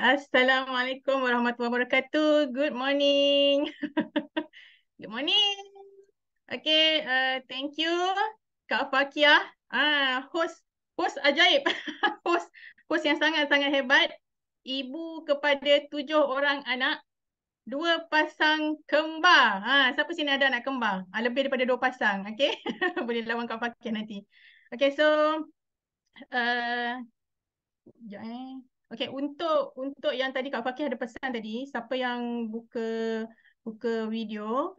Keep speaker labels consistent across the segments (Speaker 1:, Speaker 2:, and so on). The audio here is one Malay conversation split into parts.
Speaker 1: Assalamualaikum warahmatullahi wabarakatuh. Good morning. Good morning. Okay, thank you Kak Fakia. Host ajaib. Host, host yang sangat-sangat hebat. Ibu kepada 7 orang anak, 2 pasang kembar. Siapa sini ada anak kembar? Lebih daripada 2 pasang. Okay, boleh lawan Kak Fakia nanti. Okay, so uh, sekejap Okay, untuk yang tadi Kak Fakih ada pesan tadi, siapa yang buka buka video,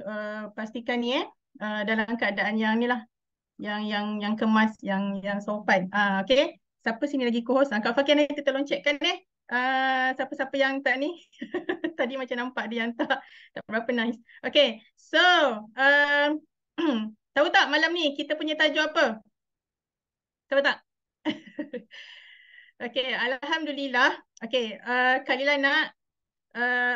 Speaker 1: pastikan ni dalam keadaan yang ni lah, yang kemas, yang sopan. Okay, siapa sini lagi co-host? Kak Fakih nanti tolong checkkan siapa-siapa yang tak ni. Tadi macam nampak dia yang tak berapa nice. Okay, so tahu tak malam ni kita punya tajuk apa? Tahu tak? Okay, Alhamdulillah. Okay, Kak Lila nak,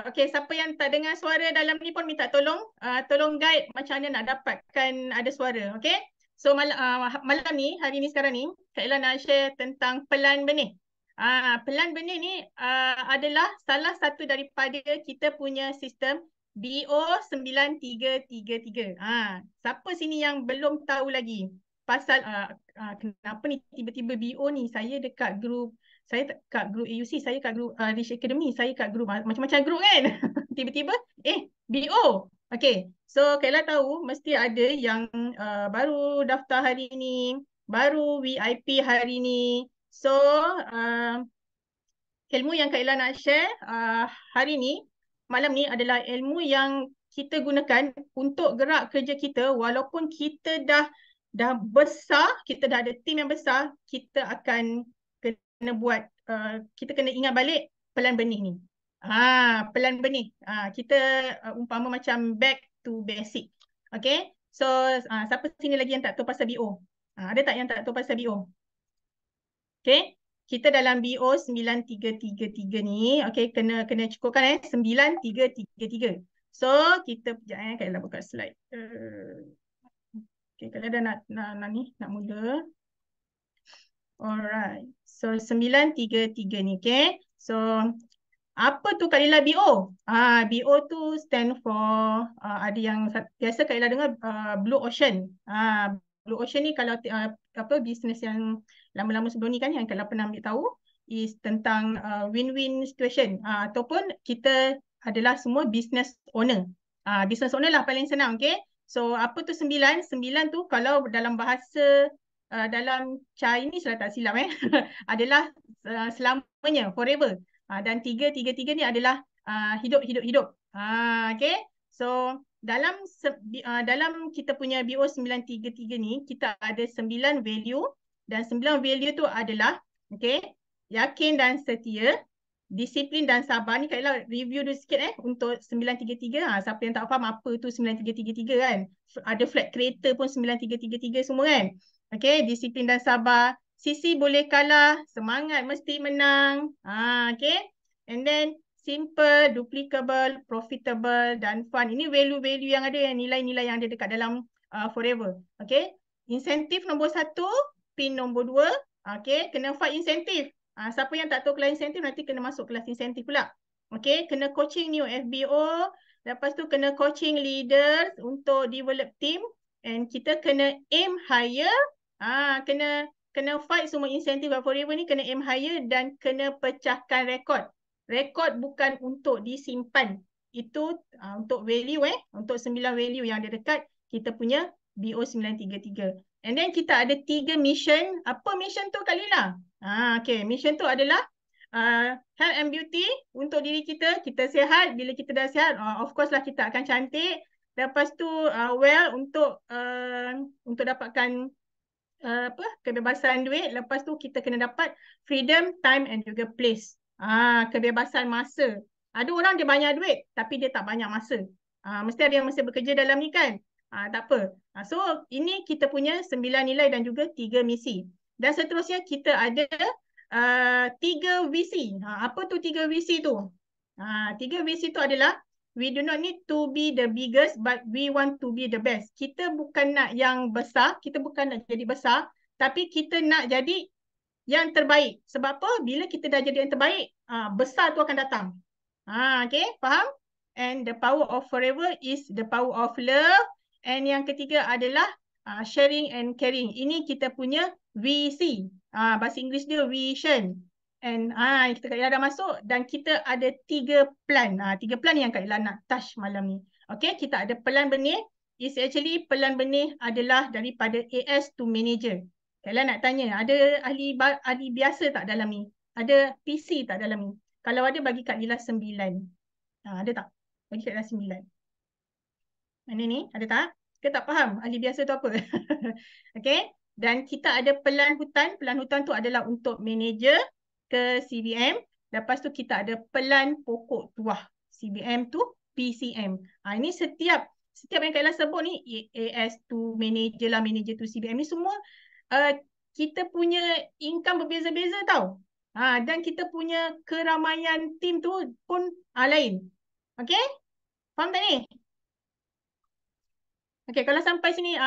Speaker 1: okay, siapa yang tak dengar suara dalam ni pun minta tolong, tolong guide macam mana nak dapatkan ada suara, okay? So, malam ni, hari ni sekarang ni, Kak Lila nak share tentang pelan benih. Pelan benih ni adalah salah satu daripada kita punya sistem BO9333. Siapa sini yang belum tahu lagi pasal kenapa ni tiba-tiba BO ni? Saya dekat grup, saya kat grup AUC, saya kat grup Rich Academy, saya kat grup macam-macam grup kan. Tiba-tiba BO. Okay, so Kayla tahu mesti ada yang baru daftar hari ni, baru VIP hari ni. So ilmu yang Kayla nak share hari ni, malam ni adalah ilmu yang kita gunakan untuk gerak kerja kita. Walaupun kita dah besar, kita dah ada tim yang besar, kita akan kena buat, kita kena ingat balik pelan benih ni. Pelan benih. Kita umpama macam back to basic. Okay. So siapa sini lagi yang tak tahu pasal BO? Ada tak yang tak tahu pasal BO? Okay. Kita dalam BO 9333 ni, okay, kena cukupkan 9333. So kita sekejap Kak Ella buka slide. Okay, kalau dah nak mula. Alright. So 933 ni, okay. So apa tu Kak Lila BO? BO tu stand for, ada yang biasa Kak Lila dengar Blue Ocean. Blue Ocean ni kalau bisnes yang lama-lama sebelum ni kan yang Kak Lila pernah ambil tahu is tentang win-win situation, ataupun kita adalah semua business owner. Business owner lah paling senang, okay. So apa tu 9? 9 tu kalau dalam bahasa dalam Chinese lah tak silap adalah selamanya, forever. Dan 333 ni adalah hidup. Okay. So dalam kita punya BO 933 ni, kita ada 9 value, dan 9 value tu adalah, okay, yakin dan setia, disiplin dan sabar. Ni Kak Ella review dulu sikit untuk 933. Siapa yang tak faham apa tu 9333 kan. Ada flat creator pun 9333 semua kan. Okay, disiplin dan sabar. Sisi boleh kalah, semangat mesti menang. Okay. And then simple, duplicable, profitable dan fun. Ini value-value yang ada, nilai-nilai yang ada dekat dalam forever. Okay. Insentif nombor 1, pin nombor 2. Okay, kena fight insentif. Siapa yang tak tahu kelas insentif nanti kena masuk kelas insentif pula. Okay, kena coaching new FBO. Lepas tu kena coaching leaders untuk develop team. And kita kena aim higher. Kena fight semua insentif forever ni, kena aim higher dan kena pecahkan rekod. Rekod bukan untuk disimpan. Itu untuk value untuk 9 value yang ada dekat kita punya BO 933. And then kita ada 3 mission. Apa mission tu Kak Lila? Okay, mission tu adalah health and beauty untuk diri kita. Kita sihat. Bila kita dah sihat, of course lah kita akan cantik. Lepas tu well untuk dapatkan kebebasan duit. Lepas tu kita kena dapat freedom, time and juga place. Kebebasan masa. Ada orang dia banyak duit tapi dia tak banyak masa. Mesti ada yang masih bekerja dalam ni kan. Tak apa. So ini kita punya 9 nilai dan juga 3 misi. Dan seterusnya kita ada 3 visi. Apa tu 3 visi tu? 3 visi tu adalah we do not need to be the biggest but we want to be the best. Kita bukan nak yang besar, kita bukan nak jadi besar, tapi kita nak jadi yang terbaik. Sebab apa? Bila kita dah jadi yang terbaik, besar tu akan datang. Okay, faham? And the power of forever is the power of love. And yang ketiga adalah sharing and caring. Ini kita punya VC. Bahasa Inggeris dia vision. And kita Kak Ella dah masuk dan kita ada 3 plan. 3 plan yang Kak Ella nak touch malam ni. Okay, kita ada pelan benih. Is actually pelan benih adalah daripada AS to manager. Kak Ella nak tanya, ada ahli biasa tak dalam ni? Ada PC tak dalam ni? Kalau ada, bagi Kak Lila 9. Ada tak? Bagi Kak Lila 9. Mana ni? Ada tak? Kita tak faham ahli biasa tu apa? Okay. Dan kita ada pelan hutan. Pelan hutan tu adalah untuk manager ke CBM. Lepas tu kita ada pelan pokok tuah. CBM tu PCM. Ini setiap yang Kak Ella sebut ni, AS tu manager lah, manager tu CBM ni semua kita punya income berbeza-beza tau. Dan kita punya keramaian tim tu pun lain. Okay? Faham tak ni? Okay, kalau sampai sini,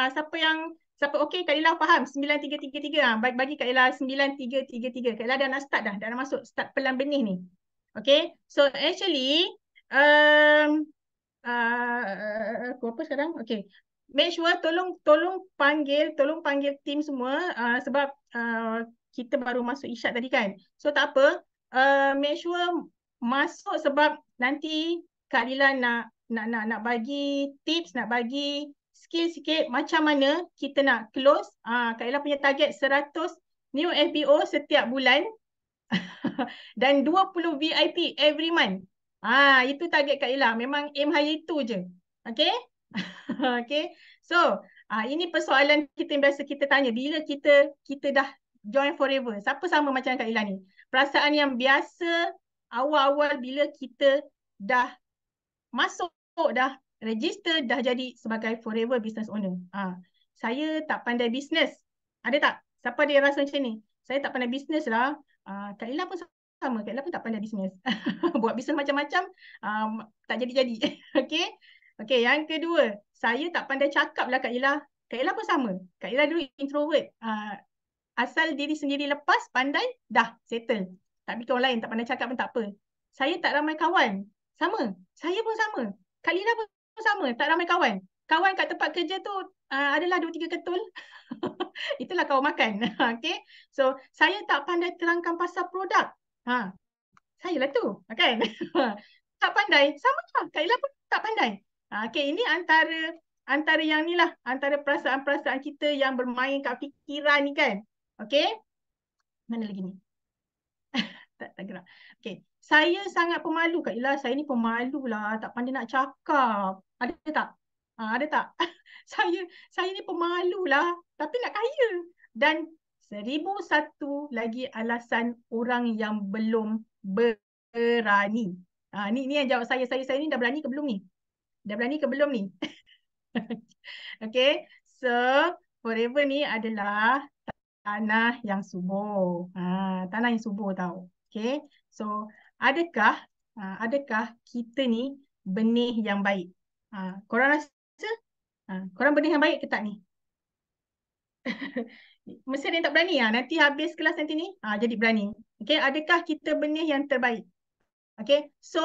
Speaker 1: siapa okey, Kak Ella faham? 9333. Bagi Kak Ella 9333. Kak Ella dah nak start dah. Dah nak masuk start pelan benih ni. Okay? So actually, apa sekarang? Okay. Make sure tolong panggil tim semua sebab kita baru masuk Isyad tadi kan. So tak apa. Make sure masuk sebab nanti Kak Lila nak bagi tips, nak bagi skill sikit macam mana kita nak close. Kak Lila punya target 100 new FBO setiap bulan dan 20 VIP every month. Itu target Kak Lila. Memang aim high itu je. Okay? Okay. So, ini persoalan kita yang biasa kita tanya. Bila kita dah join forever, siapa sama macam Kak Ila ni? Perasaan yang biasa awal-awal bila kita dah masuk, dah register, dah jadi sebagai forever business owner. Saya tak pandai bisnes. Ada tak? Siapa dia rasa macam ni? Saya tak pandai bisnes lah. Kak Ila pun sama. Kak Ila pun tak pandai bisnes. Buat bisnes macam-macam, tak jadi-jadi. Okay? Okay, yang kedua, saya tak pandai cakap lah Kak Ila. Kak Ila pun sama. Kak Ila dulu introvert. Asal diri sendiri lepas, pandai, dah settle. Tak fikir orang lain, tak pandai cakap pun tak apa. Saya tak ramai kawan. Sama. Saya pun sama. Kak Lila pun sama. Tak ramai kawan. Kawan kat tempat kerja tu adalah 2-3 ketul. Itulah kawan makan. Okay. So, saya tak pandai terangkan pasal produk. Saya lah tu. Kan? Tak pandai. Sama lah. Kak Lila pun tak pandai. Okay, ini antara yang ni lah. Antara perasaan-perasaan kita yang bermain kat fikiran ni kan. Okay. Mana lagi ni? tak gerak. Okay. Saya sangat pemalu Kak Ila. Saya ni pemalu lah. Tak pandai nak cakap. Ada tak? Ada tak? saya ni pemalu lah. Tapi nak kaya. Dan 1001 lagi alasan orang yang belum berani. Ni yang jawab saya. Saya ni dah berani ke belum ni? Dah berani ke belum ni? Okay. So, forever ni adalah tanah yang subur. Tanah yang subur tau. Okay. So, adakah kita ni benih yang baik? Korang rasa? Korang benih yang baik ke tak ni? Mesti ada yang tak berani. Nanti habis kelas nanti ni, jadi berani. Okay. Adakah kita benih yang terbaik? Okay. So,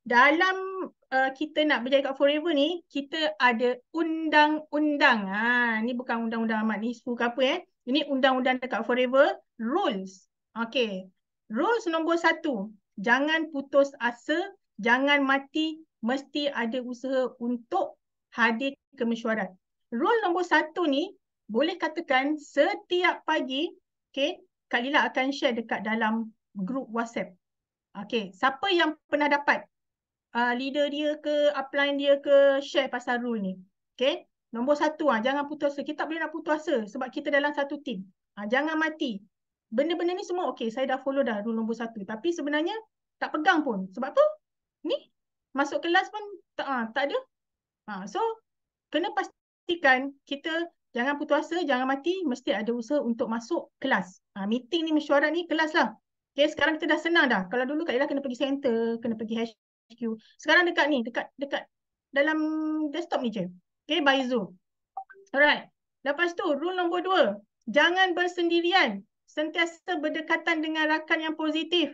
Speaker 1: dalam kita nak berjaya kat forever ni, kita ada undang-undang. Ni bukan undang-undang amat ni ke apa Ini undang-undang dekat forever. Rules. Okay. Rules nombor 1. Jangan putus asa. Jangan mati. Mesti ada usaha untuk hadir ke mesyuarat. Rule nombor 1 ni, boleh katakan setiap pagi, okay, Kak Lila akan share dekat dalam grup WhatsApp. Okay. Siapa yang pernah dapat leader dia ke, upline dia ke, share pasal rule ni. Okay. Nombor 1, jangan putus asa. Kita tak boleh nak putus asa sebab kita dalam satu team. Jangan mati. Benda-benda ni semua okay. Saya dah follow dah rule nombor 1. Tapi sebenarnya tak pegang pun. Sebab tu, ni masuk kelas pun tak ada. So, kena pastikan kita jangan putus asa, jangan mati. Mesti ada usaha untuk masuk kelas. Meeting ni, mesyuarat ni, kelas lah. Okay, sekarang kita dah senang dah. Kalau dulu Kak Ella kena pergi center, kena pergi HQ. Sekarang dekat ni, dekat dalam desktop ni je. Okay, by Zoom. Alright. Lepas tu, rule nombor 2. Jangan bersendirian. sentiasa berdekatan dengan rakan yang positif.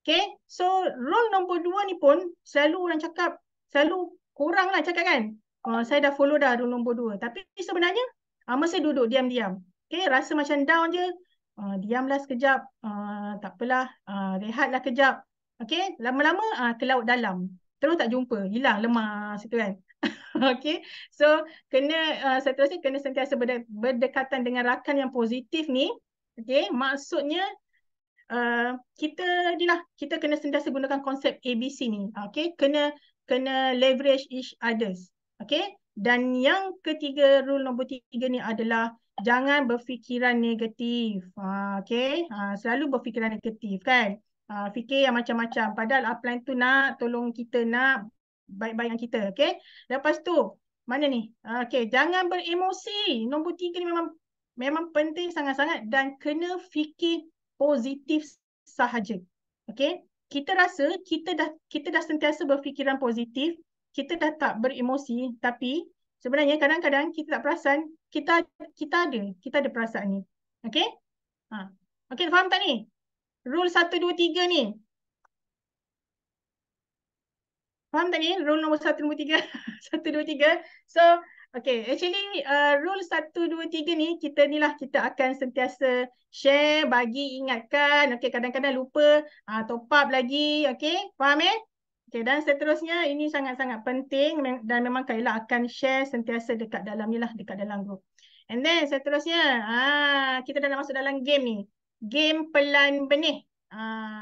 Speaker 1: Okay, so rule nombor 2 ni pun selalu orang cakap, selalu kurang lah cakap kan. Saya dah follow dah rule nombor 2. Tapi sebenarnya mesti duduk diam-diam. Okay, rasa macam down je. Diamlah sekejap. Tak apalah. Rehatlah kejap. Okay, lama-lama ke laut dalam. Terus tak jumpa. Hilang, lemas itu kan. Okay, so seterusnya kena sentiasa berdekatan dengan rakan yang positif ni. Okay, maksudnya kita kena sentiasa gunakan konsep ABC ni. Okay, kena leverage each others. Okay, dan yang ketiga, rule nombor 3 ni adalah jangan berfikiran negatif. Okay, selalu berfikiran negatif kan. Fikir yang macam-macam. Padahal upline tu nak tolong kita, nak baik-baik dengan kita. Okay, lepas tu mana ni? Okay, jangan beremosi. Nombor 3 ni memang penting sangat-sangat dan kena fikir positif sahaja. Okey, kita rasa kita dah sentiasa berfikiran positif, kita dah tak beremosi, tapi sebenarnya kadang-kadang kita tak perasan kita ada perasaan ni. Okey? Okey, faham tak ni? Rule 1 2 3 ni. Faham tak ni? Rule nombor 1 nombor 3. 1 2 3. So, okay, actually rule 1 2 3 ni kita akan sentiasa share, bagi, ingatkan. Okay, kadang-kadang lupa, top up lagi. Okay, faham ya? Okay, dan seterusnya ini sangat-sangat penting dan memang Kayla akan share sentiasa dekat dalam ni lah, dekat dalam group. And then seterusnya, kita dah nak masuk dalam game ni. Game pelan benih.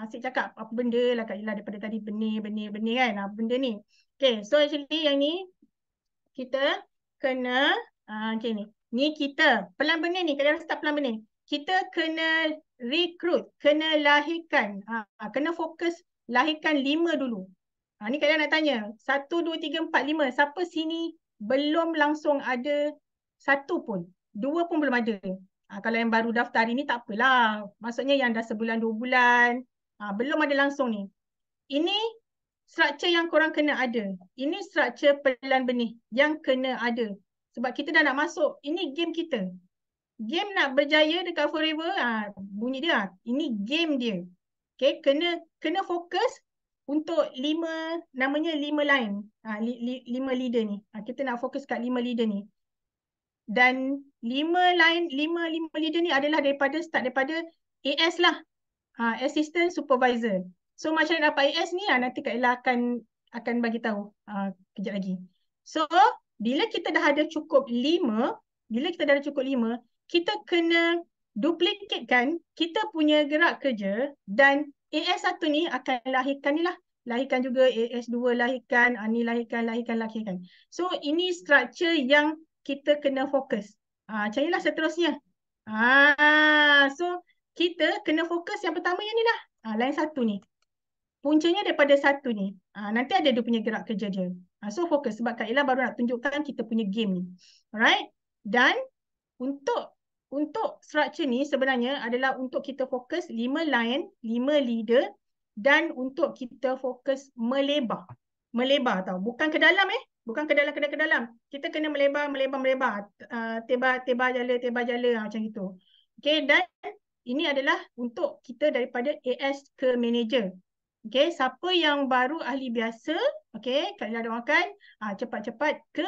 Speaker 1: Asyik cakap apa benda lah Kak Ila daripada tadi, benih kan. Benda ni. Okay, so actually yang ni kita kena okay ni. Ni kita pelan benih ni, kalian start pelan benih. Kita kena recruit, kena lahirkan, kena fokus lahirkan 5 dulu. Ni kalian nak tanya, 1, 2, 3, 4, 5. Siapa sini belum langsung ada 1 pun? 2 pun belum ada. Kalau yang baru daftar hari ni tak apalah. Maksudnya yang dah sebulan, 2 bulan. Belum ada langsung ni. Ini struktur yang korang kena ada. Ini struktur pelan benih yang kena ada. Sebab kita dah nak masuk. Ini game kita. Game nak berjaya dekat Forever, bunyi dia. Ini game dia. Okay, kena fokus untuk 5, namanya 5 line. 5 leader ni. Kita nak fokus kat 5 leader ni. Dan 5 leader ni adalah start daripada AS lah. Assistant Supervisor. So macam mana dapat AS ni, nanti Kak Ella akan bagi tahu kejap lagi. So bila kita dah ada cukup 5, kita kena duplikatekan kita punya gerak kerja dan AS1 ni akan lahirkan ni lah. Lahirkan juga AS2, lahirkan, ni lahirkan. So ini struktur yang kita kena fokus. Macam inilah seterusnya. So kita kena fokus yang pertama yang ni lah. Line 1 ni. Puncanya daripada 1 ni. Nanti ada dia punya gerak kerja dia. So fokus. Sebab Kak Ella baru nak tunjukkan kita punya game ni. Alright. Dan untuk struktur ni sebenarnya adalah untuk kita fokus 5 line, 5 leader dan untuk kita fokus melebar. Melebar tau. Bukan ke dalam Bukan ke dalam. Kita kena melebar. Tebar jala macam itu. Okay, dan ini adalah untuk kita daripada AS ke manager. Okay, siapa yang baru ahli biasa, okay, Kak Ella doakan cepat-cepat ke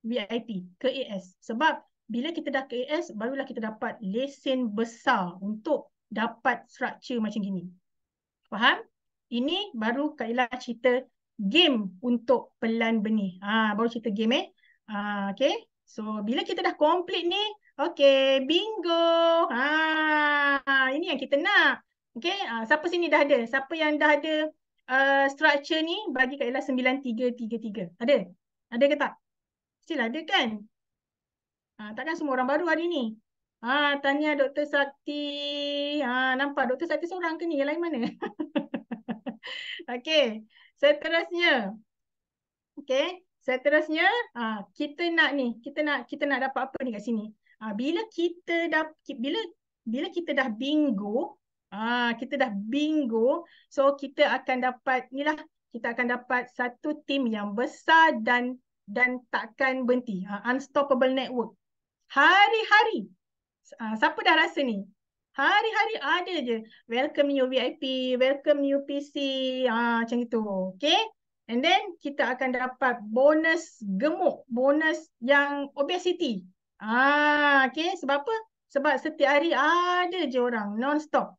Speaker 1: VIP, ke AS. Sebab bila kita dah ke AS, barulah kita dapat lesen besar untuk dapat struktur macam gini. Faham? Ini baru Kak Ella cerita game untuk pelan benih. Baru cerita game okay. So bila kita dah complete ni, okay, bingo. Ini yang kita nak. Okay, siapa sini dah ada? Siapa yang dah ada struktur ni, bagi Kak Ella 9333. Ada? Ada ke tak? Mestilah ada kan? Takkan semua orang baru hari ni. Tanya Dr. Sakti. Nampak Dr. Sakti seorang ke ni? Yang lain mana? Okay, seterusnya. Okay, seterusnya kita nak dapat apa ni kat sini? Bila kita dah bingo, so kita akan dapat inilah, kita akan dapat satu tim yang besar dan takkan berhenti. Unstoppable network. Hari-hari. Siapa dah rasa ni? Hari-hari ada je. Welcome new VIP, welcome new PC, macam itu. Okay. And then kita akan dapat bonus gemuk, bonus yang obesity. Okay. Sebab apa? Sebab setiap hari ada je orang non-stop.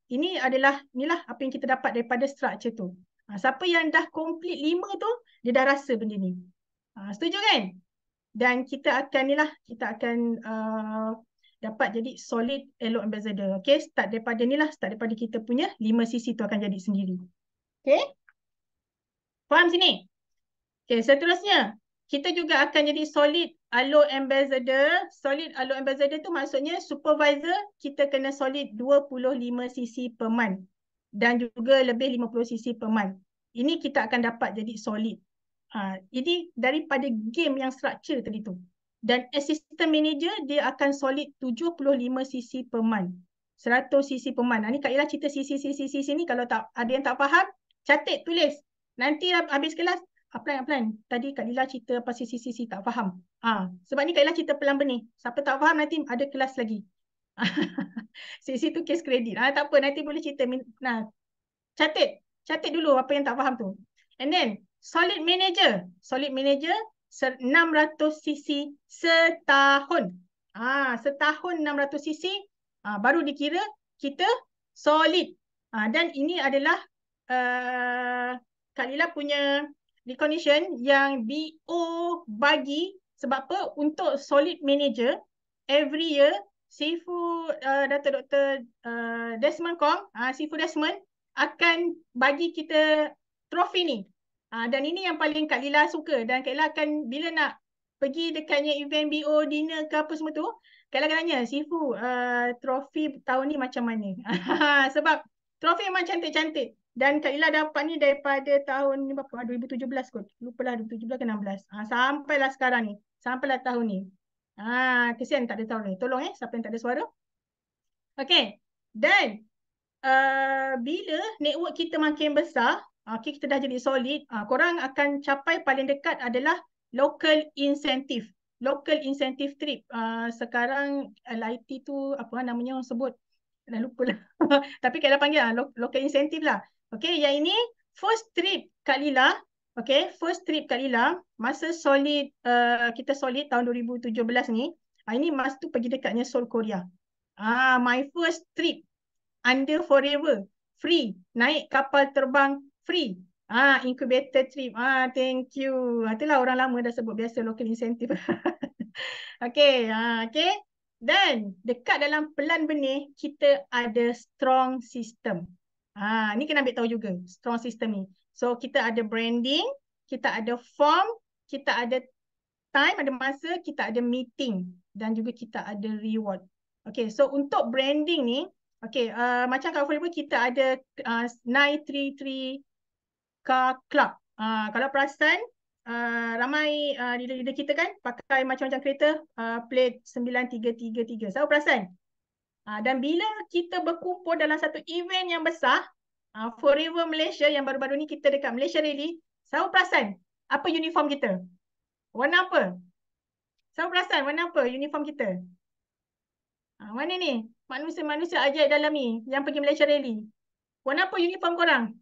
Speaker 1: Inilah apa yang kita dapat daripada structure tu. Siapa yang dah complete 5 tu, dia dah rasa benda ni. Setuju kan? Dan kita akan dapat jadi solid Elo Ambassador. Okay, start daripada kita punya 5 sisi tu akan jadi sendiri. Okay, faham sini? Okay, seterusnya, kita juga akan jadi solid Alo Ambassador. Solid Alo Ambassador tu maksudnya supervisor kita kena solid 25 sisi per month. Dan juga lebih 50 sisi per month. Ini kita akan dapat jadi solid. Ini daripada game yang structure tadi tu. Dan assistant manager dia akan solid 75 sisi per month. 100 sisi per month. Ni Kak Ira cerita sisi ni kalau tak ada yang tak faham, catat tulis. Nanti habis kelas apply. Tadi Kak Lila cerita pasal sisi tak faham. Sebab ni Kak Lila cerita pelan benih. Siapa tak faham nanti ada kelas lagi. Sisi tu case kredit. Tak apa nanti boleh cerita. Nah, catat dulu apa yang tak faham tu. And then solid manager 600 cc setahun. Setahun 600 cc baru dikira kita solid. Dan ini adalah Kak Lila punya recognition yang BO bagi. Sebab apa? Untuk solid manager every year Sifu Dr. Desmond Kong, Sifu Desmond akan bagi kita trofi ni. Dan ini yang paling Kak Lila suka. Dan Kak Lila akan bila nak pergi dekatnya event BO, dinner ke apa semua tu, Kak Lila akan tanya, Sifu, trofi tahun ni macam mana? Sebab trofi memang cantik-cantik. Dan Kak Lila dapat ni daripada tahun ni berapa? 2017 kot. Lupalah 2017 ke 16. Sampailah sekarang ni. Sampailah tahun ni. Kesian tak ada tahun ni. Tolong siapa yang tak ada suara. Okay. Dan bila network kita makin besar, kita dah jadi solid, korang akan capai paling dekat adalah local incentive. Local incentive trip. Sekarang LIT tu apa namanya orang sebut? Dah lupa lah. Tapi kalau panggil local incentive lah. Okay, yang ini first trip Kak Lila. Okay, first trip Kak Lila masa solid, kita solid tahun 2017 ni. Ini masa tu pergi dekatnya Seoul, Korea. My first trip under forever free, naik kapal terbang free, incubator trip, thank you. Itulah orang lama dah sebut biasa local incentive. Okay, okay. Dan dekat dalam pelan benih kita ada strong system. Ni kena ambil tahu juga strong system ni. So kita ada branding, kita ada form, kita ada time, ada masa, kita ada meeting dan juga kita ada reward. Okay, so untuk branding ni, okay, macam kat Forever kita ada 933 Car Club. Kalau perasan, ramai leader-leader kita kan pakai macam-macam kereta, plate 9333. Saya perasan? Dan bila kita berkumpul dalam satu event yang besar, Forever Malaysia yang baru-baru ni kita dekat Malaysia Rally, saya perasan apa uniform kita? Warna apa? Saya perasan warna apa uniform kita? Mana ni? Manusia-manusia ajaib dalam ni yang pergi Malaysia Rally. Warna apa uniform korang?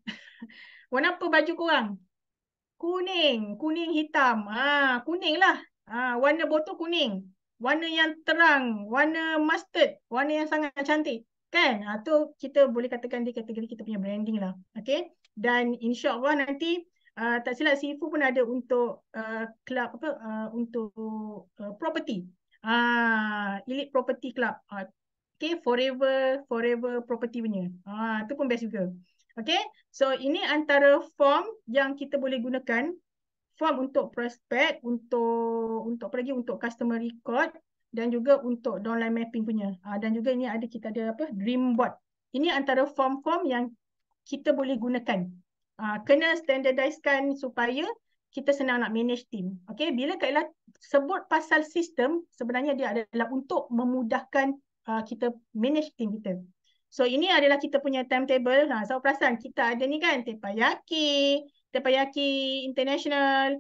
Speaker 1: Warna apa baju korang? Kuning, kuning hitam. Kuning lah. Warna botol kuning. Warna yang terang, warna mustard, warna yang sangat cantik. Kan? Tu kita boleh katakan di kategori kita punya branding lah. Okay? Dan insya-Allah nanti tak silap Sifu pun ada untuk club apa untuk property. Elite Property Club. Okay, Forever Property punya. Tu pun best juga. Okay, so ini antara form yang kita boleh gunakan. Form untuk prospect, untuk pergi untuk customer record dan juga untuk downline mapping punya. Dan juga ini kita ada apa? Dream board. Ini antara form-form yang kita boleh gunakan. Kena standardizekan supaya kita senang nak manage team. Okay, bila Kak Ella sebut pasal sistem, sebenarnya dia adalah untuk memudahkan kita manage team kita. So ini adalah kita punya timetable. Saya perasan kita ada ni kan, Teppanyaki International,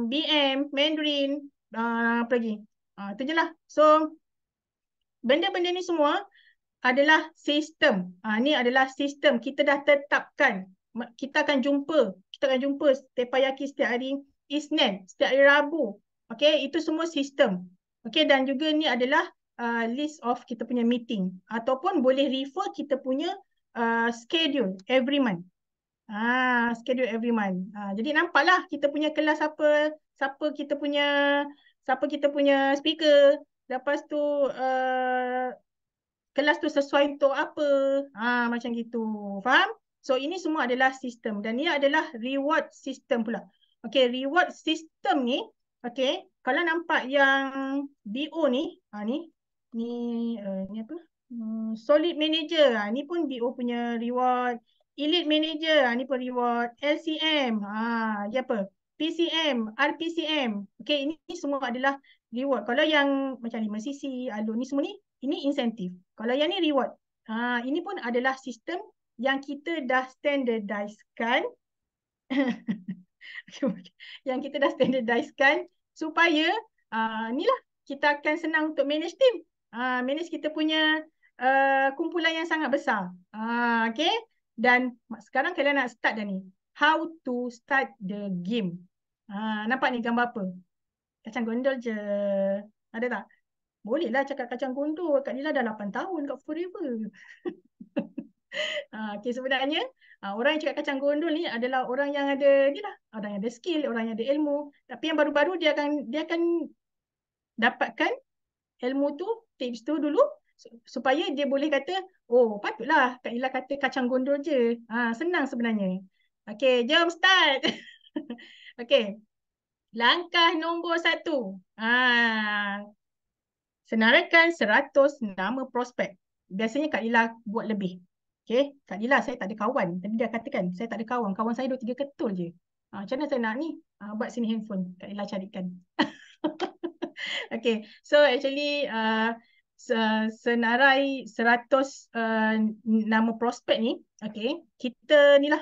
Speaker 1: BM, Mandarin, pergi. Itu je lah. So benda-benda ni semua adalah sistem. Ni adalah sistem. Kita dah tetapkan. Kita akan jumpa Teppanyaki setiap hari Isnin, setiap hari Rabu. Okay, itu semua sistem. Okay, dan juga ni adalah list of kita punya meeting. Ataupun boleh refer kita punya schedule every month. Schedule every month. Jadi nampaklah kita punya kelas apa, siapa kita punya speaker. Lepas tu kelas tu sesuai untuk apa. Macam gitu. Faham? So ini semua adalah sistem dan ini adalah reward system pula. Okay, reward system ni, okay, kalau nampak yang BO ni, ni apa? Solid Manager, ni pun BO punya reward. Elite Manager, ni pun reward. LCM, dia apa? PCM, RPCM. Okay, ini semua adalah reward. Kalau yang macam 5cc, alur ni semua ni, ini insentif. Kalau yang ni reward. Ini pun adalah sistem yang kita dah standardizekan. Yang kita dah standardizekan supaya inilah kita akan senang untuk manage team. Manage kita punya kumpulan yang sangat besar. Okay. Dan sekarang kalian nak start dah ni. How to start the game. Nampak ni gambar apa? Kacang gondol je. Ada tak? Bolehlah cakap kacang gondol. Kak Nila dah 8 tahun kat Forever. Okay, sebenarnya orang yang cakap kacang gondol ni adalah orang yang ada ni lah, orang yang ada skill, orang yang ada ilmu. Tapi yang baru-baru dia akan dapatkan ilmu tu, tips tu dulu supaya dia boleh kata, oh patutlah Kak Nila kata kacang gondol je. Senang sebenarnya. Okay, jom start. Okay, langkah nombor 1. Senaraikan 100 nama prospek. Biasanya Kak Lila buat lebih. Okay, Kak Lila saya tak ada kawan. Tadi dia katakan saya tak ada kawan. Kawan saya 2-3 ketul je. Macam mana saya nak ni? Buat sini handphone. Kak Lila carikan. Okay, so actually senarai 100 nama prospek ni, okay, kita ni lah,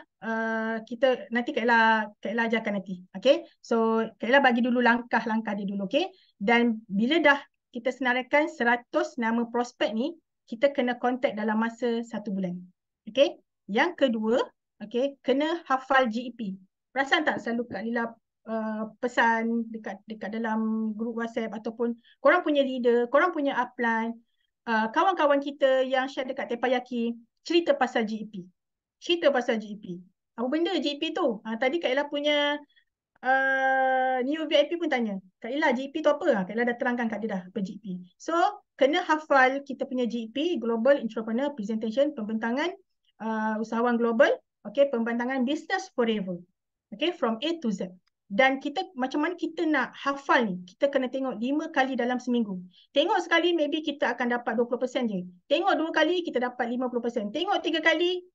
Speaker 1: kita nanti Kak Lila ajarkan nanti. Okay, so Kak Lila bagi dulu langkah-langkah dia dulu. Okay, dan bila dah kita senaraikan 100 nama prospek ni, kita kena contact dalam masa 1 bulan. Okay, yang kedua, okay, kena hafal GEP. Perasan tak selalu Kak Lila pesan dekat dalam grup WhatsApp ataupun korang punya leader, korang punya upline, kawan-kawan kita yang share dekat Teppanyaki, cerita pasal GEP. Cerita pasal GEP. Apa benda GEP tu? Tadi Kak Ella punya new VIP pun tanya, Kak Ella GEP tu apa? Kak Ella dah terangkan kat dia dah apa GEP. So, kena hafal kita punya GEP, Global Entrepreneur Presentation, pembentangan usahawan global, okay, pembentangan Business Forever. Okay, from A to Z. Dan kita macam mana kita nak hafal ni? Kita kena tengok 5 kali dalam seminggu. Tengok sekali maybe kita akan dapat 20% je. Tengok 2 kali kita dapat 50%. Tengok 3 kali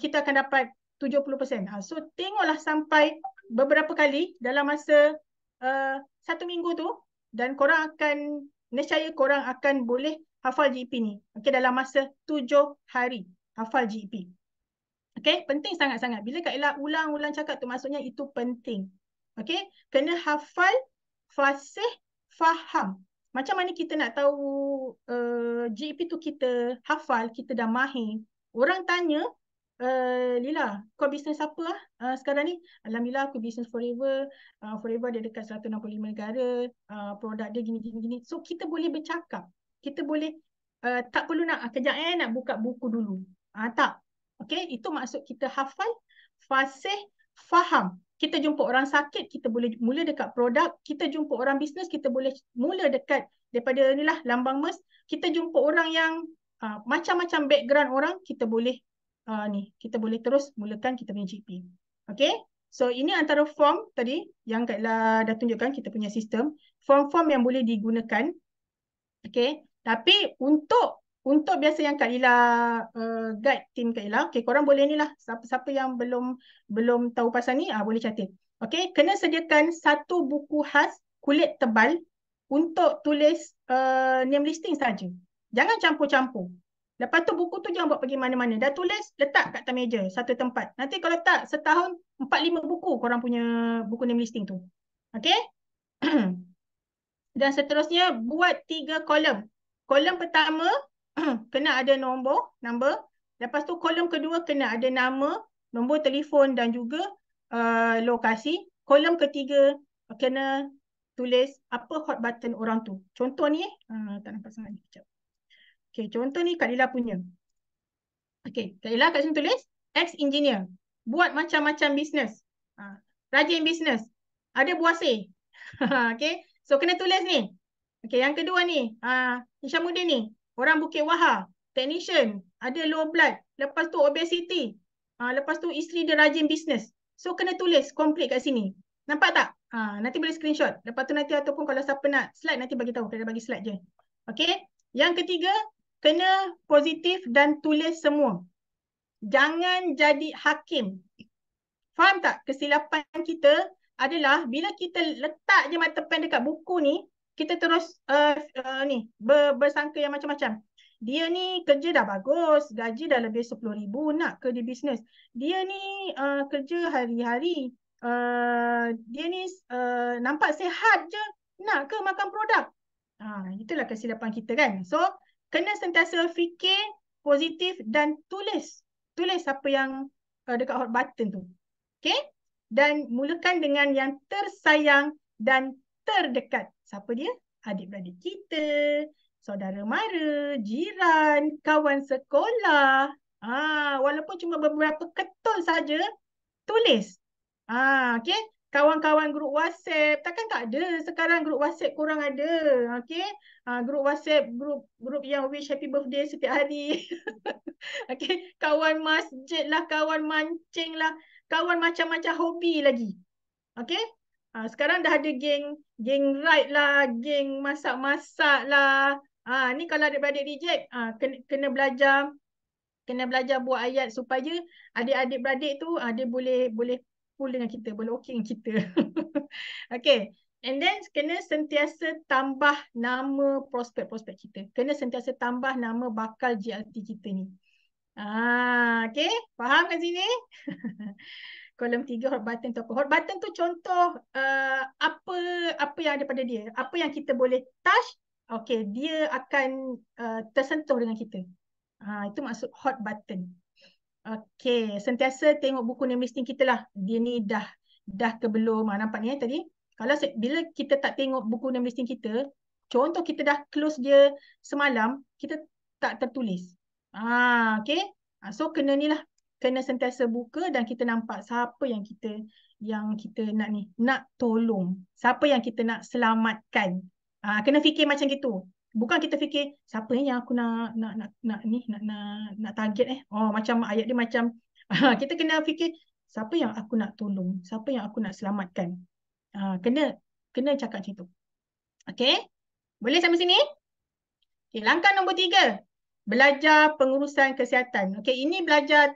Speaker 1: kita akan dapat 70%. So tengoklah sampai beberapa kali dalam masa 1 minggu tu dan korang akan nescaya korang akan boleh hafal GEP ni. Okay, dalam masa 7 hari hafal GEP. Okay, penting sangat-sangat. Bila Kak Ella ulang-ulang cakap tu maksudnya itu penting. Okay, kena hafal, fasih, faham. Macam mana kita nak tahu GEP tu kita hafal, kita dah mahir. Orang tanya, Lila, kau bisnes apa sekarang ni? Alhamdulillah aku bisnes Forever. Forever dia dekat 165 negara. Produk dia gini-gini. So kita boleh bercakap. Kita boleh, tak perlu nak, kejap nak buka buku dulu. Tak. Okay, itu maksud kita hafal, fasih, faham. Kita jumpa orang sakit, kita boleh mula dekat produk. Kita jumpa orang bisnes, kita boleh mula dekat daripada inilah lambang MERS. Kita jumpa orang yang macam-macam background orang, kita boleh kita boleh terus mulakan kita punya GP. Okay, so ini antara form tadi yang Kak Ella dah tunjukkan kita punya sistem. Form-form yang boleh digunakan. Okay, tapi untuk biasa yang Kak Ella guide tim Kak Ella, okay, korang boleh ni lah, siapa yang belum tahu pasal ni, boleh catat. Okay, kena sediakan 1 buku khas kulit tebal untuk tulis name listing saja. Jangan campur-campur. Lepas tu buku tu jangan buat pergi mana-mana. Dah tulis, letak kat atas meja, satu tempat. Nanti kalau tak, setahun 4-5 buku korang punya buku name listing tu. Okay? Dan seterusnya buat 3 kolom. kolom pertama kena ada number. Lepas tu kolom kedua kena ada nama, nombor telefon dan juga lokasi. Kolom ketiga kena tulis apa hot button orang tu. Contoh ni tak nampak sangat ni. Sekejap. Okay, contoh ni Kak Lila punya. Okay, Kak Lila kat sini tulis ex-engineer. Buat macam-macam bisnes. Rajin bisnes. Ada buasir. Okay, so kena tulis ni. Okay, yang kedua ni. Hishamuddin ni. Orang Bukit Wahar. Technician. Ada low blood. Lepas tu obesity. Lepas tu isteri dia rajin bisnes. So kena tulis complete kat sini. Nampak tak? Nanti boleh screenshot. Lepas tu nanti ataupun kalau siapa nak slide nanti bagi tahu. Kita bagi slide je. Okay. Yang ketiga, kena positif dan tulis semua. Jangan jadi hakim. Faham tak? Kesilapan kita adalah bila kita letak je mata pen dekat buku ni, kita terus bersangka yang macam-macam. Dia ni kerja dah bagus, gaji dah lebih 10,000, nak ke di bisnes. Dia ni kerja hari-hari. Dia ni nampak sihat je, nak ke makan produk. Itulah kesilapan kita kan. So, kena sentiasa fikir positif dan tulis. Tulis apa yang dekat hot button tu. Okay? Dan mulakan dengan yang tersayang dan terdekat. Siapa dia? Adik-beradik kita, saudara mara, jiran, kawan sekolah. Walaupun cuma beberapa ketul saja, tulis. Okay? Kawan-kawan grup WhatsApp, takkan tak ada sekarang grup WhatsApp korang ada. Okay? Grup WhatsApp, grup yang wish happy birthday setiap hari. Okay? Kawan masjid lah, kawan mancing lah, kawan macam-macam hobi lagi. Okay? Sekarang dah ada geng ride lah, geng masak-masak lah. Ni kalau adik-beradik reject, kena belajar buat ayat supaya adik-adik beradik tu dia boleh full dengan kita, boleh okey dengan kita. Okay. And then kena sentiasa tambah nama prospek-prospek kita. Kena sentiasa tambah nama bakal JLT kita ni. Okay. Faham kat sini? Kolom 3 hot button tu apa? Hot button tu contoh apa yang ada pada dia. Apa yang kita boleh touch, okay, dia akan tersentuh dengan kita. Itu maksud hot button. Okay, sentiasa tengok buku name listing kita lah. Dia ni dah ke belum. Nampak ni tadi. Kalau bila kita tak tengok buku name listing kita, contoh kita dah close dia semalam, kita tak tertulis. Okay. So kena ni lah. Kena sentiasa buka dan kita nampak siapa yang kita nak tolong. Siapa yang kita nak selamatkan. Kena fikir macam gitu. Bukan kita fikir siapa yang aku nak target macam ayat dia macam kita kena fikir siapa yang aku nak tolong, siapa yang aku nak selamatkan. Kena cakap macam tu. Okey? Boleh sampai sini? Okay, langkah nombor 3. Belajar pengurusan kesihatan. Okey, ini belajar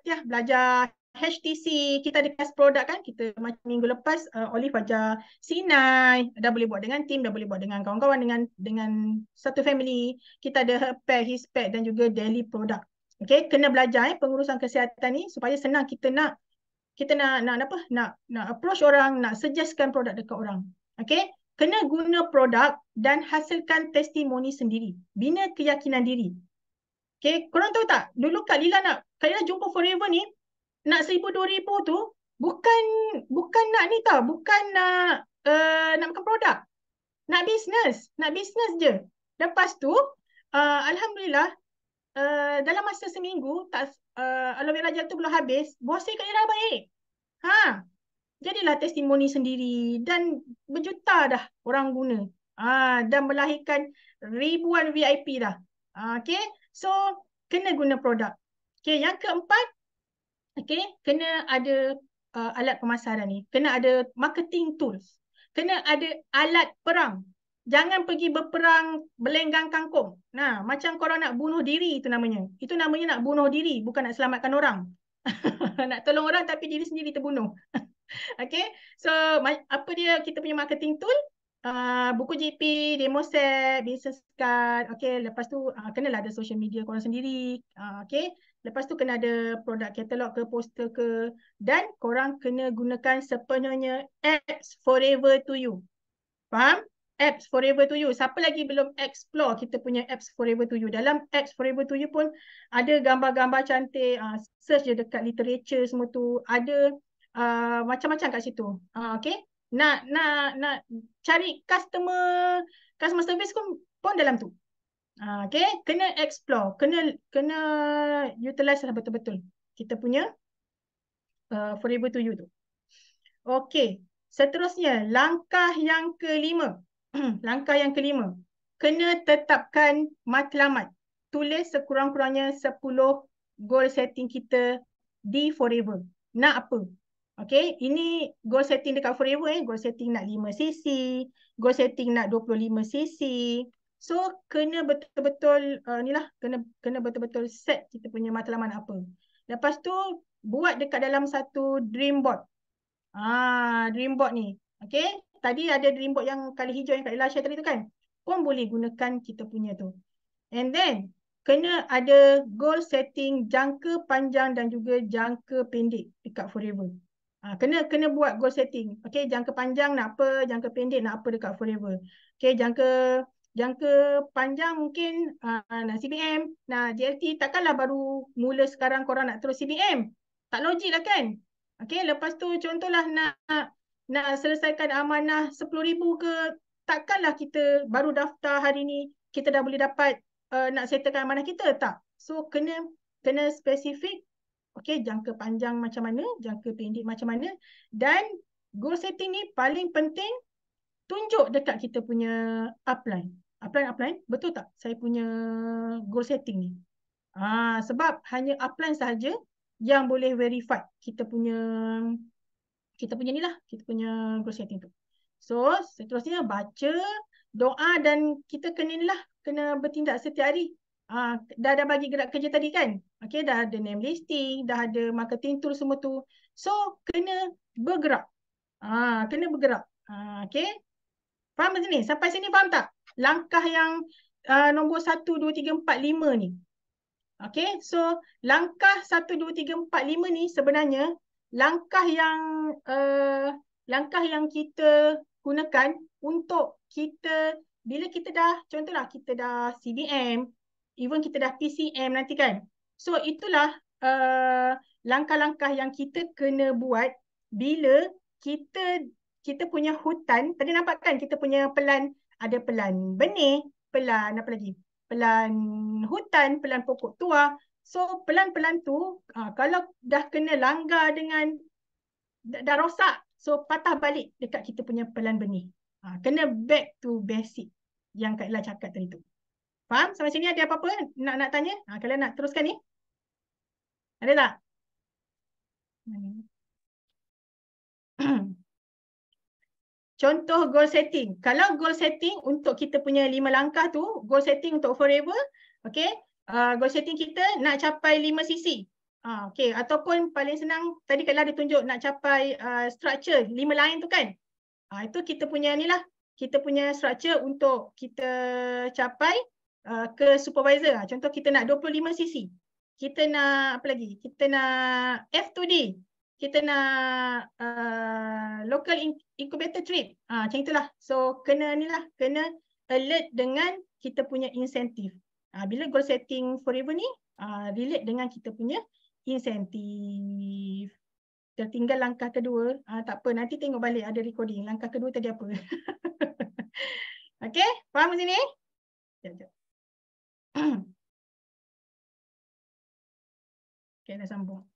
Speaker 1: HTC, kita ada kelas produk kan, kita macam minggu lepas Olive ajar Sinai, dah boleh buat dengan tim, dah boleh buat dengan kawan-kawan, dengan satu family. Kita ada her pack, his pack dan juga daily product. Okay, kena belajar pengurusan kesihatan ni supaya senang kita nak approach orang, nak suggestkan produk dekat orang. Okay, kena guna produk dan hasilkan testimoni sendiri. Bina keyakinan diri. Okay, korang tahu tak? Dulu Kak Lila jumpa Forever ni, nak 1,000-2,000 tu bukan nak ni tau, bukan nak makan produk. Nak bisnes je. Lepas tu alhamdulillah dalam masa seminggu aloe vera gel tu belum habis, buah saya kat dia dah baik. Jadilah testimoni sendiri dan berjuta dah orang guna. Dan melahirkan ribuan VIP dah. Okay, so kena guna produk. Okay, yang keempat, okay, kena ada alat pemasaran ni. Kena ada marketing tools. Kena ada alat perang. Jangan pergi berperang belenggang kangkung. Macam korang nak bunuh diri itu namanya. Itu namanya nak bunuh diri, bukan nak selamatkan orang. Nak tolong orang tapi diri sendiri terbunuh. Okay, so apa dia kita punya marketing tool? Buku GP, demo set, business card. Okay, lepas tu kenalah ada social media korang sendiri. Okay, lepas tu kena ada produk katalog ke, poster ke. Dan korang kena gunakan sepenuhnya apps Forever to you. Faham? apps Forever to You. Siapa lagi belum explore kita punya apps Forever to You? Dalam apps Forever to You pun ada gambar-gambar cantik. Search je dekat literature semua tu. Ada macam-macam kat situ. Okay. Nak cari customer service pun dalam tu. Okay. Kena explore. Kena utilize lah betul-betul kita punya Forever to You tu. Okey, seterusnya langkah yang kelima. Langkah yang kelima. Kena tetapkan matlamat. Tulis sekurang-kurangnya 10 goal setting kita di Forever. Nak apa? Okey, ini goal setting dekat Forever. Goal setting nak 5cc, goal setting nak 25cc. So, kena betul-betul kena betul-betul set kita punya matlamat apa. Lepas tu, buat dekat dalam satu dream board. Dream board ni. Okay. Tadi ada dream board yang kali hijau yang Kak Ella share tadi tu kan. Pun boleh gunakan kita punya tu. And then, kena ada goal setting jangka panjang dan juga jangka pendek dekat Forever. Kena buat goal setting. Okay, jangka panjang nak apa, jangka pendek nak apa dekat Forever. Okay, jangka panjang mungkin nak CBM, nak JLT. Takkanlah baru mula sekarang korang nak terus CBM. Tak logik lah kan? Okay, lepas tu contohlah nak selesaikan amanah 10,000 ke, takkanlah kita baru daftar hari ni, kita dah boleh dapat nak settlekan amanah kita, tak? So, kena spesifik, okay, jangka panjang macam mana, jangka pendek macam mana, dan goal setting ni paling penting, tunjuk dekat kita punya upline. Upline, betul tak saya punya goal setting ni? Sebab hanya upline sahaja yang boleh verify kita punya ni lah, kita punya goal setting tu. So, seterusnya baca, doa dan kita kena bertindak setiap hari. Dah bagi gerak kerja tadi kan? Okay, dah ada name listing, dah ada marketing tool semua tu. So, kena bergerak. Kena bergerak. Okay. Faham sini? Sampai sini faham tak? Langkah yang nombor 1, 2, 3, 4, 5 ni. Okay, so langkah 1, 2, 3, 4, 5 ni sebenarnya langkah yang kita gunakan untuk kita, bila kita dah, contohlah kita dah CBM, even kita dah PCM nanti kan. So itulah langkah-langkah yang kita kena buat bila kita punya hutan. Tadi nampak kan kita punya pelan, ada pelan benih, pelan apa lagi? Pelan hutan, pelan pokok tua. So, pelan-pelan tu, kalau dah kena langgar dengan, dah rosak, so patah balik dekat kita punya pelan benih. Kena back to basic yang Kak Ella cakap tadi tu. Faham? Sampai sini ada apa-apa nak tanya? Kalian nak teruskan ni? Ada tak? Contoh goal setting. Kalau goal setting untuk kita punya 5 langkah tu, goal setting untuk Forever, okay, goal setting kita nak capai 5cc. Okay, ataupun paling senang, tadi kalau ada tunjuk nak capai structure, 5 line tu kan. Itu kita punya ni lah, kita punya structure untuk kita capai ke supervisor. Contoh kita nak 25cc. Kita nak apa lagi? Kita nak F2D. Kita nak local incubator trip. Macam itulah. So, kena alert dengan kita punya insentif. Bila goal setting Forever ni, relate dengan kita punya insentif. Tertinggal langkah kedua. Tak apa, nanti tengok balik ada recording. Langkah kedua tadi apa. Okay, faham di sini? Sekejap. Okay, dah sambung.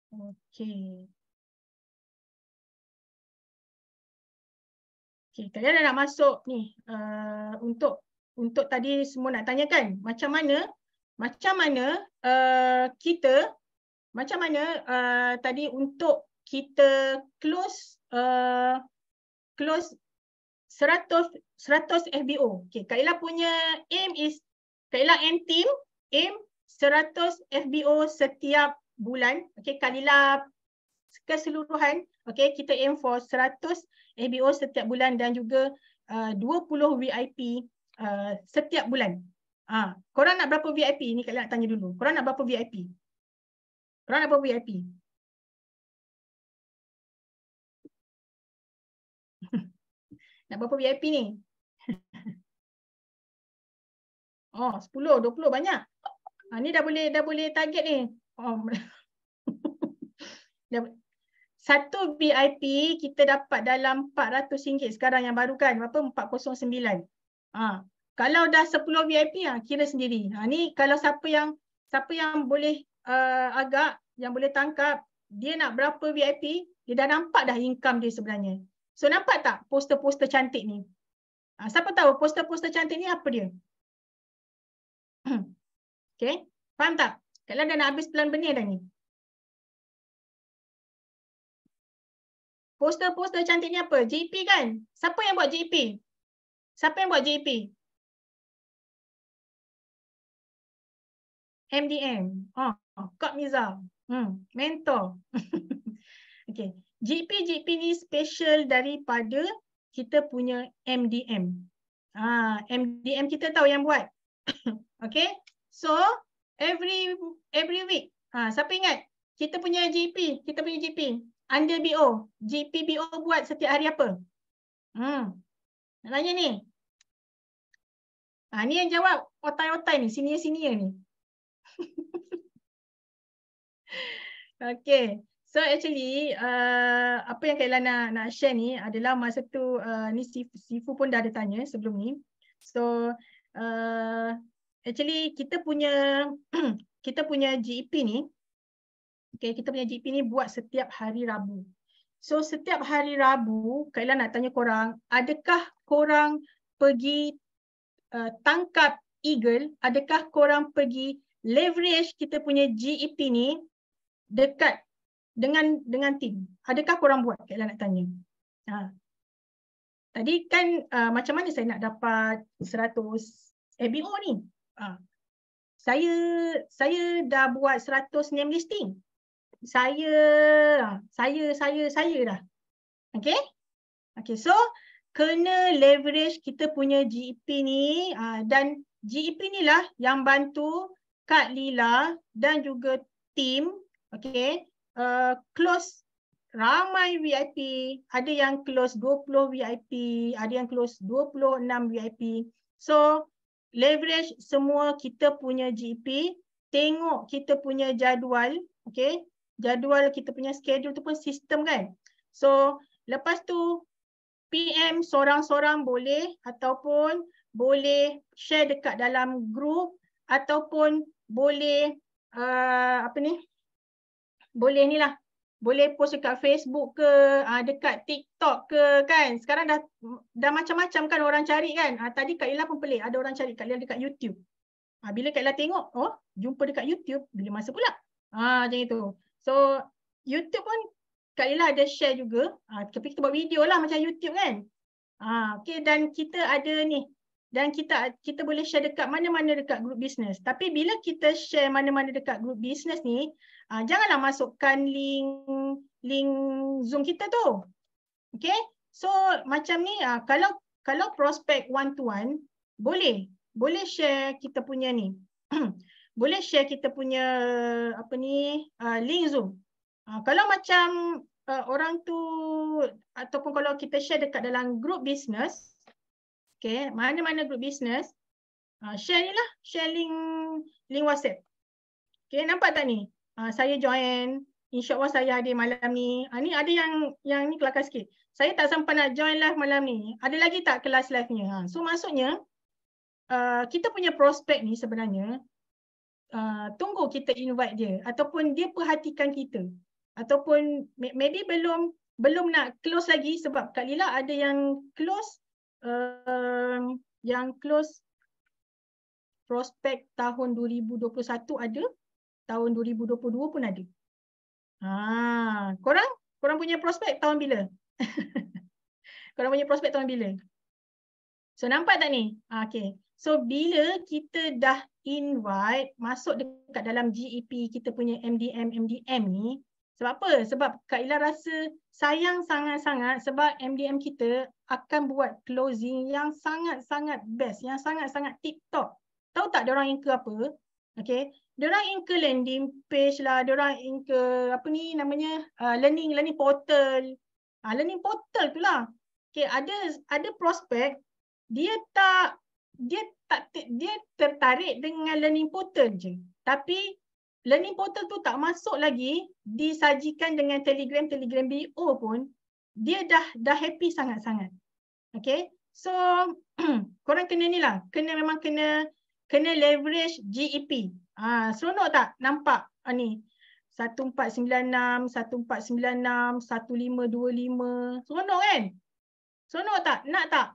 Speaker 1: Okey. Okey, kalian dah nak masuk ni untuk tadi semua nak tanya kan, macam mana kita tadi untuk kita close 100 FBO. Okey, Kak Ella punya aim is, Kak Ella aim 100 FBO setiap bulan. Okey, Kak Ella keseluruhan, okay, kita aim for 100 FBO setiap bulan dan juga 20 VIP setiap bulan. Korang nak berapa VIP? Ni kalian nak tanya dulu. Korang nak berapa VIP? Korang nak berapa VIP? Nak berapa VIP ni? Oh, 10, 20 banyak. Ni dah boleh target ni. Oh. Satu VIP kita dapat dalam RM400 sekarang yang baru kan. Berapa? 409. Kalau dah 10 VIP, kira sendiri. Ni kalau siapa yang boleh agak, yang boleh tangkap, dia nak berapa VIP, dia dah nampak dah income dia sebenarnya. So nampak tak poster-poster cantik ni? Siapa tahu poster-poster cantik ni apa dia? Okay, faham tak? Kalau dah nak habis pelan benih dah ni. Poster-poster cantik ni apa? JP kan? Siapa yang buat JP? Siapa yang buat JP? MDM. Kak Miza. Mentor. Okay. JP ni special daripada kita punya MDM. MDM kita tahu yang buat. Okay. So, every week. Siapa ingat? Kita punya JP. Under BO. JP BO buat setiap hari apa? Nak tanya ni. Ni yang jawab otai-otai ni. Senior-senior ni. Okay. So actually, apa yang Kak Ella nak share ni adalah masa tu, ni Sifu pun dah ada tanya sebelum ni. So, actually kita punya GEP ni, okay, kita punya GEP ni buat setiap hari Rabu. So setiap hari Rabu, Kak Ella nak tanya korang, adakah korang pergi tangkap eagle? Adakah korang pergi leverage kita punya GEP ni dekat dengan tim? Adakah korang buat? Kak Ella nak tanya. Tadi kan macam mana saya nak dapat 100 ABO ni? Saya dah buat 100 name listing. Saya dah. Okay? Okay, so kena leverage kita punya GEP ni, dan GEP ni lah yang bantu Kak Lila dan juga tim, okay, close ramai VIP, ada yang close 20 VIP, ada yang close 26 VIP. So leverage semua kita punya GEP, tengok kita punya jadual, okay, jadual kita punya schedule tu pun sistem kan. So lepas tu PM seorang-seorang boleh, ataupun boleh share dekat dalam group, ataupun boleh boleh ni lah, boleh post dekat Facebook ke, dekat TikTok ke kan. Sekarang dah macam-macam kan orang cari kan. Tadi Kak Ella pun pelik, ada orang cari Kak Ella dekat YouTube. Bila Kak Ella tengok, jumpa dekat YouTube, bila masa pula. Macam itu. So YouTube pun Kak Ella ada share juga. Tapi kita buat video lah macam YouTube kan. Okay, dan kita ada ni. Dan kita boleh share dekat mana-mana dekat group business. Tapi bila kita share mana-mana dekat group business ni, janganlah masukkan link Zoom kita tu. Okay. So macam ni, kalau prospek one to one, boleh share kita punya ni. Boleh share kita punya link Zoom. Kalau macam orang tu, ataupun kalau kita share dekat dalam group business, okay, mana-mana group business, share ni lah, share link WhatsApp. Okay, nampak tak ni? Saya join, insyaAllah saya hadir malam ni. Ni ada yang ni kelakar sikit. Saya tak sampai nak join live malam ni. Ada lagi tak kelas live-nya? So maksudnya, kita punya prospek ni sebenarnya, tunggu kita invite dia, ataupun dia perhatikan kita. Ataupun maybe belum nak close lagi, sebab Kak Lila ada yang close prospek tahun 2021 ada, tahun 2022 pun ada. Korang punya prospek tahun bila? Korang punya prospek tahun bila? So nampak tak ni? Okay. So bila kita dah invite masuk dekat dalam GEP kita punya MDM ni, sebab apa? Sebab Kak Ella rasa sayang sangat-sangat sebab MDM kita akan buat closing yang sangat-sangat best, yang sangat-sangat tip-top. Tahu tak diorang incur apa? Okay. Diorang incur landing page lah, diorang incur learning portal. Learning portal tu lah. Okay, ada prospek dia tertarik dengan learning portal je. Tapi learning portal tu tak masuk lagi disajikan dengan Telegram BO pun dia dah happy sangat-sangat. Okay, so korang kena ni lah, memang kena leverage GEP. Seronok tak nampak ni 1496, 1496, 1525. Seronok kan? Seronok tak? Nak tak?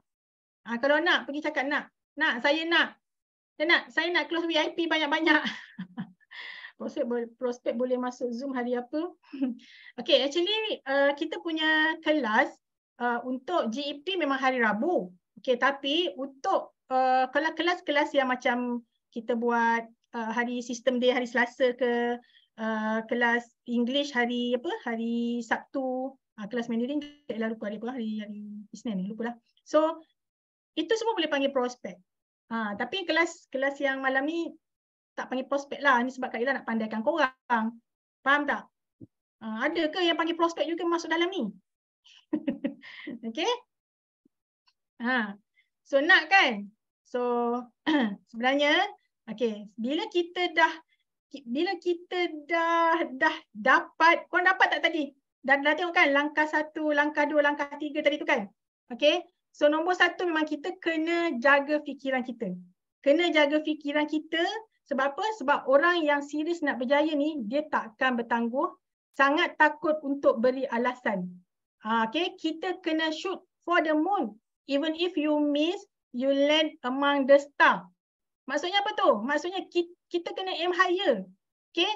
Speaker 1: Kalau nak, pergi cakap nak. Nak, saya nak. Saya nak close VIP banyak-banyak. Prospek boleh masuk Zoom hari apa? Okay, actually kita punya kelas untuk GEP memang hari Rabu. Okay, tapi untuk kalau kelas-kelas yang macam kita buat hari System Day, hari Selasa ke, kelas English hari Sabtu, kelas Mandarin lupa hari Isnin lupa lah. So itu semua boleh panggil prospek. Tapi kelas yang malam ni tak panggil prospek lah. Ni sebab Kak Ella nak pandaikan korang. Faham tak? Ada ke yang panggil prospek juga masuk dalam ni? Okay? So nak kan? So sebenarnya okay, bila kita dah dapat, korang dapat tak tadi? Dah tengok kan langkah 1, langkah 2, langkah 3 tadi tu kan? Okay? So nombor 1 memang kita kena jaga fikiran kita. Kena jaga fikiran kita. Sebab apa? Sebab orang yang serius nak berjaya ni, dia takkan bertangguh. Sangat takut untuk beri alasan. Okay? Kita kena shoot for the moon. Even if you miss, you land among the star. Maksudnya apa tu? Maksudnya kita kena aim higher. Okay?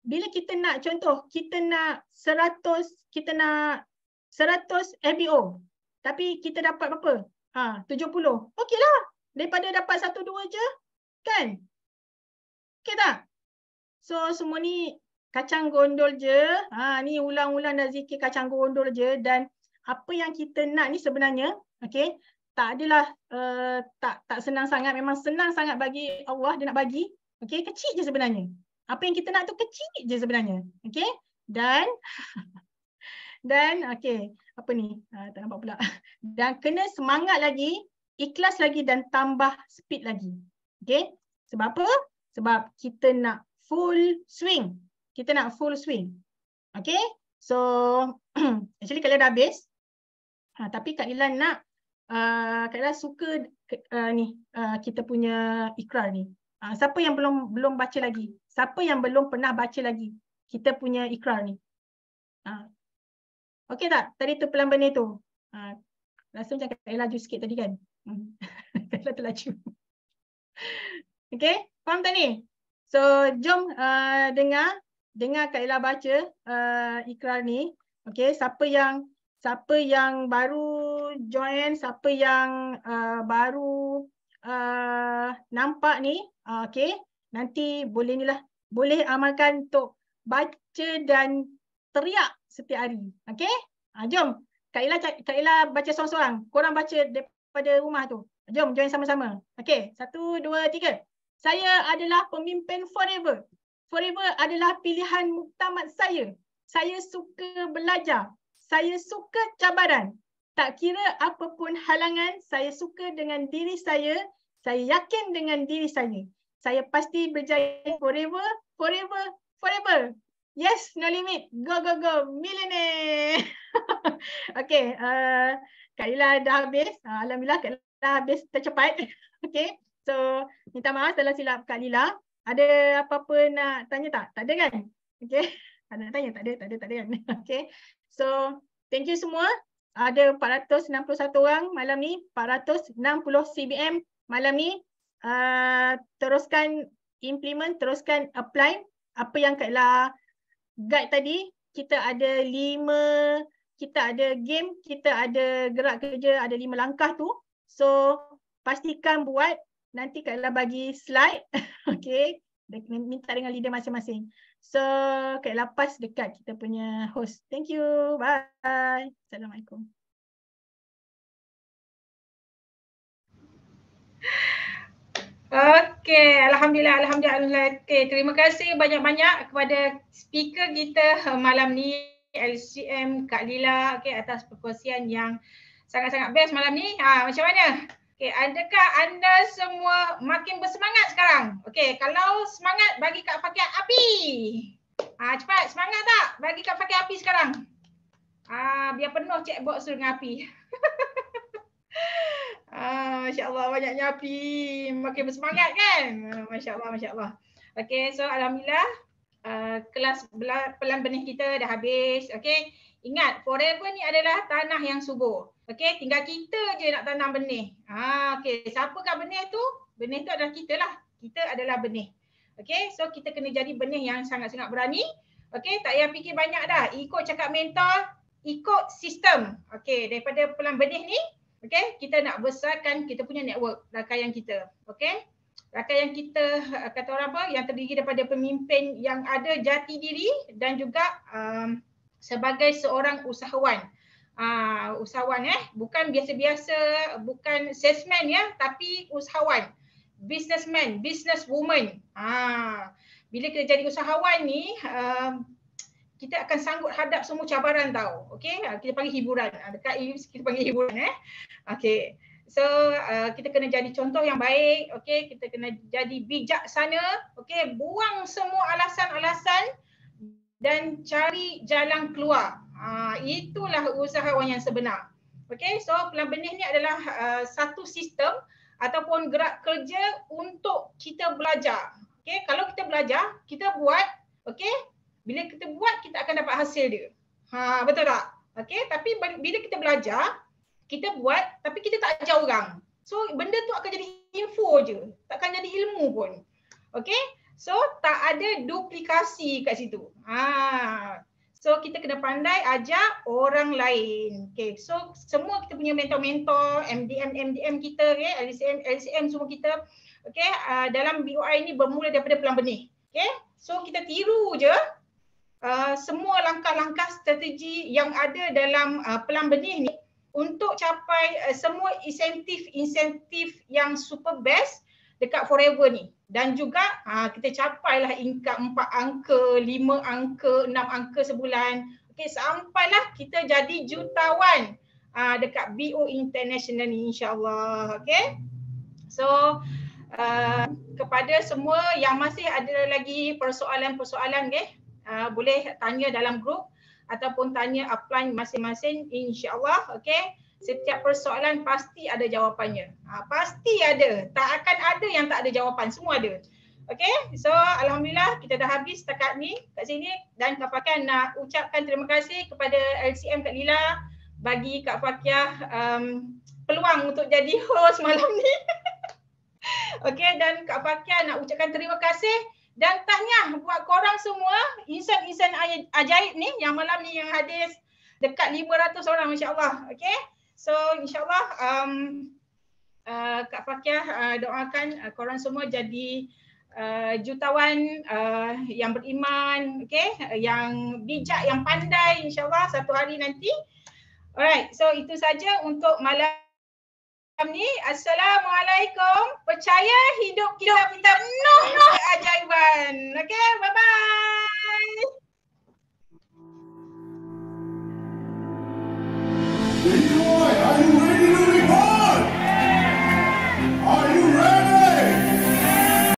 Speaker 1: Bila kita nak, contoh, kita nak 100 FBO. Tapi kita dapat berapa? 70. Okey lah. Daripada dapat 1-2 je. Kan? Okey tak? So semua ni kacang gondol je. Ni ulang-ulang dah zikir kacang gondol je. Dan apa yang kita nak ni sebenarnya, okay, tak adalah tak senang sangat. Memang senang sangat bagi Allah, dia nak bagi. Okay, kecil je sebenarnya. Apa yang kita nak tu kecil je sebenarnya. Okay, dan okay, apa ni? Tak nampak pula. Dan kena semangat lagi, ikhlas lagi dan tambah speed lagi. Okay, sebab apa? Sebab kita nak full swing. Kita nak full swing. Okay, so actually Kak Ella dah habis. Tapi Kak Ella nak Kak Ella suka kita punya ikrar ni. Siapa yang belum baca lagi? Siapa yang belum pernah baca lagi kita punya ikrar ni? Okey tak? Tadi tu pelan benda tu. Rasa macam Kak Ella laju sikit tadi kan? Kak Ella terlaju. Okey, faham tak ni? So jom dengar Kak Ella baca ikrar ni. Okey, siapa yang baru join, siapa yang baru nampak ni, okey, nanti boleh amalkan untuk baca dan teriak setiap hari. Okey? Jom. Kak Ella baca seorang-seorang. Korang baca daripada rumah tu. Jom join sama-sama. Okey, 1, 2, 3. Saya adalah pemimpin forever. Forever adalah pilihan muktamad saya. Saya suka belajar. Saya suka cabaran. Tak kira apapun halangan, saya suka dengan diri saya. Saya yakin dengan diri saya. Saya pasti berjaya forever, forever, forever. Yes, no limit. Go, go, go. Millionaire. Okay, Kak Ella dah habis. Alhamdulillah Kak Ella dah habis tercepat. Okay, so minta maaf salah silap Kak Ella. Ada apa-apa nak tanya tak? Tak ada kan? Okay, ada nak tanya? Tak ada kan? Okay, so thank you semua. Ada 461 orang malam ni, 460 CBM malam ni. Teruskan implement, teruskan apply apa yang Kak Ella guide tadi. Kita ada 5, kita ada game, kita ada gerak kerja, ada 5 langkah tu. So pastikan buat, nanti Kak Ella bagi slide. Okay, minta dengan leader masing-masing. So Kak Ella pass dekat kita punya host. Thank you, bye. Assalamualaikum.
Speaker 2: Okey, alhamdulillah. Okay, terima kasih banyak-banyak kepada speaker kita malam ni, LCM Kak Lila, okay, atas perkongsian yang Sangat-sangat best malam ni. Macam mana? Okey, adakah anda semua makin bersemangat sekarang? Okey, kalau semangat bagi Kak Fakia api. Cepat, semangat tak? Bagi Kak Fakia api sekarang. Biar penuh chatbox tu dengan api. Masya Allah, banyaknya api. Makin bersemangat kan? Masya Allah, Masya Allah. Okey, so Alhamdulillah kelas pelan benih kita dah habis. Okey, ingat forever ni adalah tanah yang subur. Okey, tinggal kita je nak tanam benih. Okey, siapakah benih tu? Benih tu adalah kita lah. Kita adalah benih. Okey, so kita kena jadi benih yang sangat-sangat berani. Okey, tak payah fikir banyak dah. Ikut cakap mentor, ikut sistem. Okey, daripada pelan benih ni, okey, kita nak besarkan kita punya network rakaian kita. Okey, rakaian kita kata orang apa, yang terdiri daripada pemimpin yang ada jati diri dan juga sebagai seorang usahawan. Usahawan bukan biasa-biasa, bukan salesman ya, tapi usahawan. Businessman, businesswoman. Bila kita jadi usahawan ni, kita akan sanggup hadap semua cabaran tau. Okey, kita panggil hiburan. Dekat IUS kita panggil hiburan Okey. So kita kena jadi contoh yang baik, okey, kita kena jadi bijaksana, okey, buang semua alasan-alasan dan cari jalan keluar. Itulah usahawan yang sebenar. Okey, so pelan benih ni adalah satu sistem ataupun gerak kerja untuk kita belajar. Okey, kalau kita belajar, kita buat, okey, bila kita buat, kita akan dapat hasil dia. Betul tak? Okey, tapi bila kita belajar, kita buat, tapi kita tak ajar orang. So, benda tu akan jadi info je. Takkan jadi ilmu pun. Okey, so tak ada duplikasi kat situ. So, kita kena pandai ajar orang lain. Okey, so semua kita punya mentor-mentor, MDM kita, LCM semua kita. Okey, dalam BOI ni bermula daripada pelan benih. Okey, so kita tiru je semua langkah-langkah strategi yang ada dalam pelan benih ni untuk capai semua insentif yang super best dekat forever ni. Dan juga kita capailah income 4 angka, 5 angka, 6 angka sebulan. Okey, sampailah kita jadi jutawan dekat BO International ni, insya-Allah. Okey. So kepada semua yang masih ada lagi persoalan-persoalan, boleh tanya dalam grup ataupun tanya upline masing-masing, insya-Allah. Okey, setiap persoalan pasti ada jawapannya. Pasti ada, tak akan ada yang tak ada jawapan, semua ada. Okey, so alhamdulillah kita dah habis setakat ni kat sini, dan Kak Fakia nak ucapkan terima kasih kepada LCM Kak Lila bagi Kak Fakia peluang untuk jadi host malam ni. Okey, dan Kak Fakia nak ucapkan terima kasih dan tahniah buat korang semua, insan-insan ajaib ni yang malam ni yang hadir dekat 500 orang, insya-Allah. Okey. So insya-Allah Kak Fakia doakan korang semua jadi jutawan yang beriman, okey, yang bijak, yang pandai, insya-Allah satu hari nanti. Alright, so itu saja untuk malam ni. Assalamualaikum. Percaya hidup kita penuh keajaiban. Okay, bye-bye.